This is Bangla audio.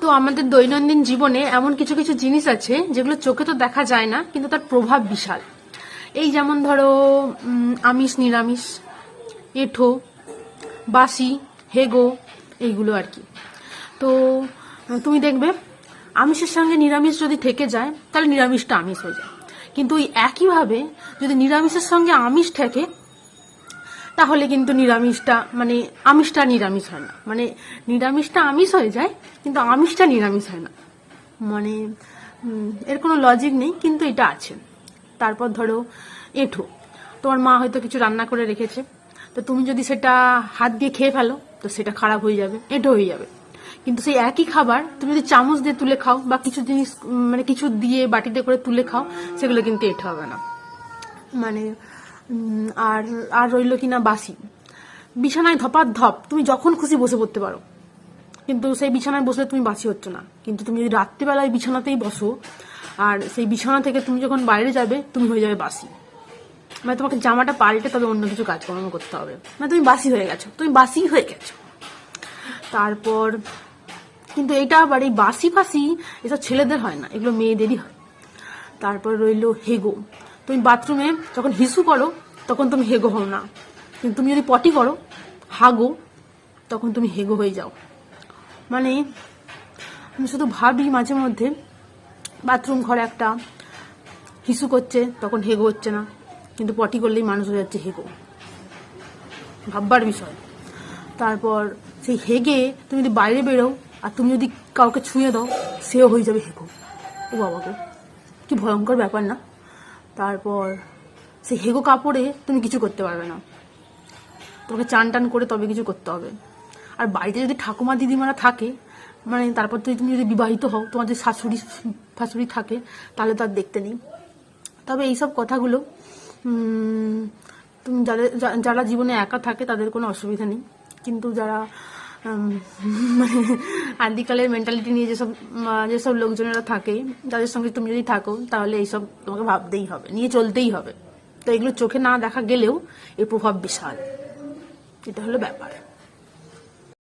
তো আমাদের দৈনন্দিন জীবনে এমন কিছু কিছু জিনিস আছে যেগুলো চোখে তো দেখা যায় না, কিন্তু তার প্রভাব বিশাল। এই যেমন ধরো আমিষ নিরামিষ, এঁঠো, বাসি, হেগো, এইগুলো আর কি। তো তুমি দেখবে আমিষের সঙ্গে নিরামিষ যদি থেকে যায় তাহলে নিরামিষটা আমিষ হয়ে যায়, কিন্তু ওই একইভাবে যদি নিরামিষের সঙ্গে আমিষ থাকে তাহলে কিন্তু নিরামিষটা মানে আমিষটা নিরামিষ হয় না, মানে নিরামিষটা আমিষ হয়ে যায় কিন্তু আমিষটা নিরামিষ হয় না। মানে এর কোনো লজিক নেই, কিন্তু এটা আছে। তারপর ধরো এঁঠো, তোমার মা হয়তো কিছু রান্না করে রেখেছে, তো তুমি যদি সেটা হাত দিয়ে খেয়ে ফেলো তো সেটা খারাপ হয়ে যাবে, এঁঠো হয়ে যাবে। কিন্তু সেই একই খাবার তুমি যদি চামচ দিয়ে তুলে খাও বা কিছু জিনিস মানে কিছু দিয়ে বাটিতে করে তুলে খাও, সেগুলো কিন্তু এঁঠো হবে না। মানে আর আর রইলো কিনা বাসি, বিছানায় ধপার ধপ তুমি যখন খুশি বসে পড়তে পারো, কিন্তু সেই বিছানায় বসলে তুমি বাসি হচ্ছ না। কিন্তু তুমি যদি রাত্রিবেলায় বিছানাতেই বসো আর সেই বিছানা থেকে তুমি যখন বাইরে যাবে তুমি হয়ে যাবে বাসি। মানে তোমাকে জামাটা পাল্টে তবে অন্য কিছু কাজকর্ম করতে হবে, মানে তুমি বাসি হয়ে গেছো, তুমি বাসি হয়ে গেছো। তারপর কিন্তু এটা আবার এই বাসি ফাসি এসব ছেলেদের হয় না, এগুলো মেয়েদেরই হয়। তারপর রইলো হেগো, তুমি বাথরুমে যখন হিসু করো তখন তুমি হেগো হও না, কিন্তু তুমি যদি পটি করো হাগো তখন তুমি হেগো হয়ে যাও। মানে আমি শুধু ভাবি মাঝে মধ্যে বাথরুম ঘরে একটা হিসু করছে তখন হেগো হচ্ছে না, কিন্তু পটি করলেই মানুষ হয়ে যাচ্ছে হেগো, ভাববার বিষয়। তারপর সেই হেগে তুমি যদি বাইরে বেরো আর তুমি যদি কাউকে ছুঁয়ে দাও সেও হয়ে যাবে হেগো। ও বাবা গো, কি ভয়ঙ্কর ব্যাপার না। তারপর সেই হেগো কাপড়ে তুমি কিছু করতে পারবে না, তোমাকে চান টান করে তবে কিছু করতে হবে। আর বাড়িতে যদি ঠাকুমা দিদিমারা থাকে, মানে তারপর তুমি যদি বিবাহিত হও, তোমার যদি শাশুড়ি ফাশুড়ি থাকে তাহলে তো আর দেখতে নেই। তবে এইসব কথাগুলো তুমি যারা জীবনে একা থাকে তাদের কোনো অসুবিধা নেই, কিন্তু যারা মানে আদিকালের মেন্টালিটি নিয়ে যেসব লোকজনেরা থাকে যাদের সঙ্গে তুমি যদি থাকো তাহলে এইসব তোমাকে ভাবতেই হবে, নিয়ে চলতেই হবে। তো এগুলো চোখে না দেখা গেলেও এর প্রভাব বিশাল, এটা হলো ব্যাপার।